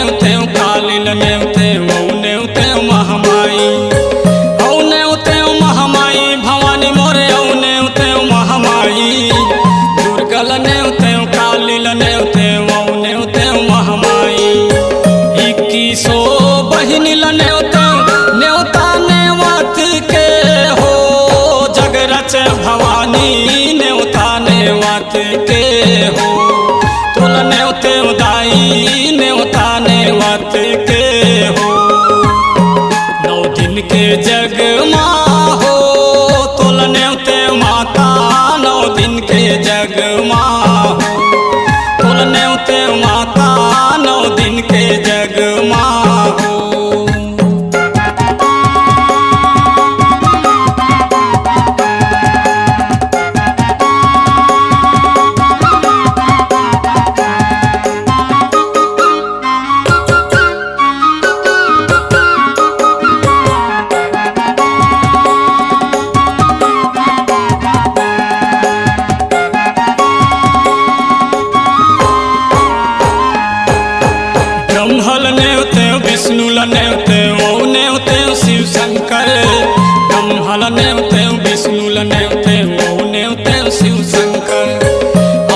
नेवते कालिल नेवते औ नेवते महामाई औ नेवते महामाई भवानी मोरे औ नेवते महामाई दुर्गल नेवते कालिल नेवते औ नेवते महामाई 21 बहिनिल नेवते नेवता नेवत के हो जग रच भवानी नेवता नेवत के हो तुल नेवते दाई नेवता नेवत के हो 9 दिन के जग माँ हो तुल नेवते माता 9 दिन के जग माँ हो तुल नेवते माता 9 दिन के जग माँ हो। ब्रह्मल नेवते विष्णुल नेवते औ नेवते शिव शंकर ब्रह्मल नेवते विष्णुल नेवते औ नेवते शिव शंकर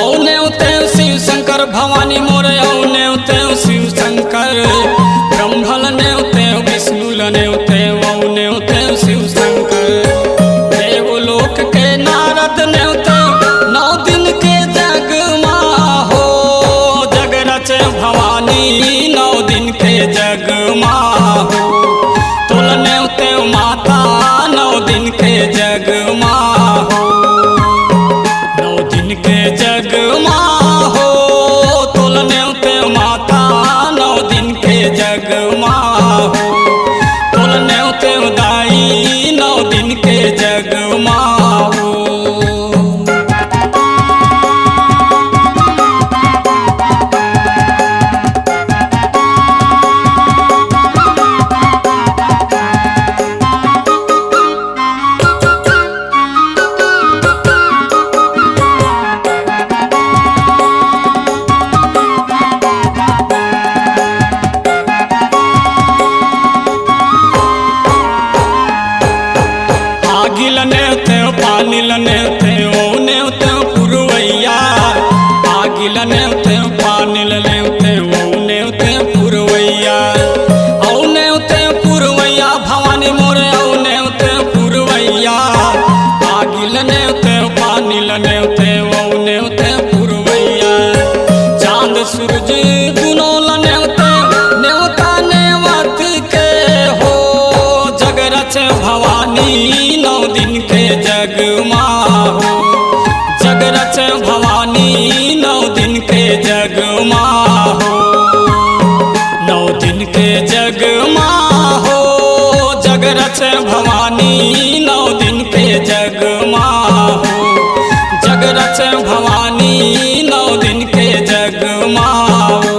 औ नेवते शिव शंकर भवानी मोरे औ नेवते शिव शंकर ब्रह्मल नेवते विष्णुल नेवते औ नेवते शिव शंकर देवलोक के नारद नेवते 9 दिन के जग माँ हो जग रच भवानी 9 दिन के जग माँ हो तुल नेवते माता 9 दिन के जग माँ हो 9 दिन के जग माँ हो तुल नेवते माता 9 दिन के जग माँ हो तुल नेवते दाई 9 दिन के जग माँ हो। आगिल नेवते पानिल नेवते औ नेवते पुरवैया आगिल नेवते पानिल नेवते औ नेवते पुरवैया औ नेवते पुरवैया भवानी मोरे औ नेवते पुरवैया आगिल नेवते पानिल नेवते औ नेवते पुरवैया चांद सूरज दुनोल नेवते नेवता नेवत के हो जग रच भवानी 9 दिन के जग माँ हो जग रच भवानी 9 दिन के जग माँ हो 9 दिन के जग माँ हो जग रच भवानी 9 दिन के जग माँ हो जग रच भवानी 9 दिन के जग माँ हो।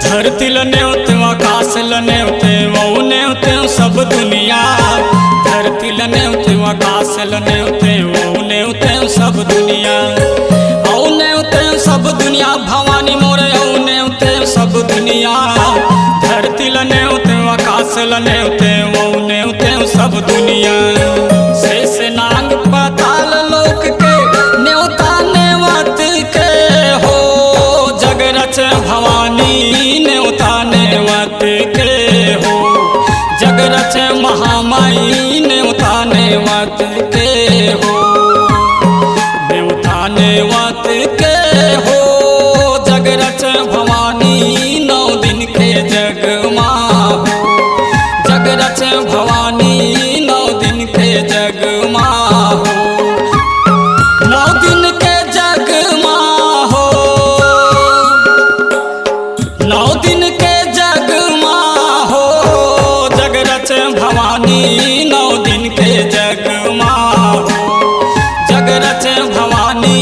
धरती नेवते आकाश नेवते औ नेवते सब दुनिया धरती नेवते आकाश नेवते औ नेवते सब दुनिया औ नेवते सब दुनिया भवानी मोरे औ नेवते सब दुनिया धरती नेवते आकाश नेवते औ नेवते सब दुनिया शेष नाग पाताल लोक के नेवता नेवत के हो जग रच भवानी नेवता नेवत के हो जग रच महामाई नेवता नेवत के हो नेवता नेवत के हो जग रच भवानी 9 दिन के जग माँ हो जग रच भवानी 9 दिन के जग माँ हो 9 दिन के जग माँ हो 9 दिन के जग माँ हो जग रचे भवानी 9 दिन के जग माहो, जग रचे भवानी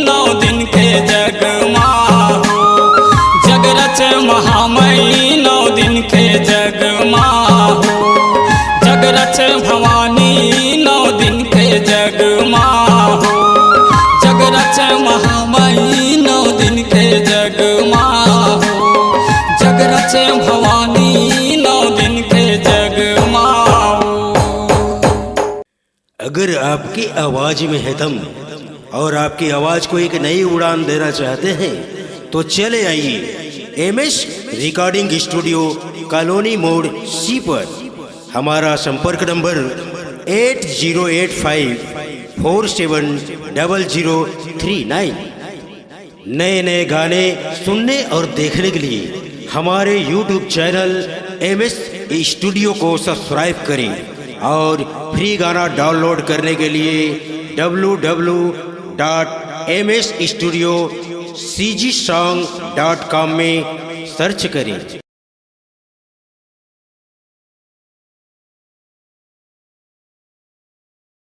9 दिन के जग माहो, जग रचे महामयी 9 दिन के जग माहो, जग रचे भवानी 9 दिन के जग माहो, जग रचे महामयी 9 दिन के जग माहो, जग रचे भवानी 9 दिन के जग माहो। अगर आपकी आवाज में है दम और आपकी आवाज को एक नई उड़ान देना चाहते हैं तो चले आइए एमएस रिकॉर्डिंग स्टूडियो कॉलोनी मोड़ सी पर। हमारा संपर्क नंबर 8085470039। नए नए गाने सुनने और देखने के लिए हमारे YouTube चैनल एमएस स्टूडियो को सब्सक्राइब करें और फ्री गाना डाउनलोड करने के लिए www.msstudiocgsong.com में सर्च करें।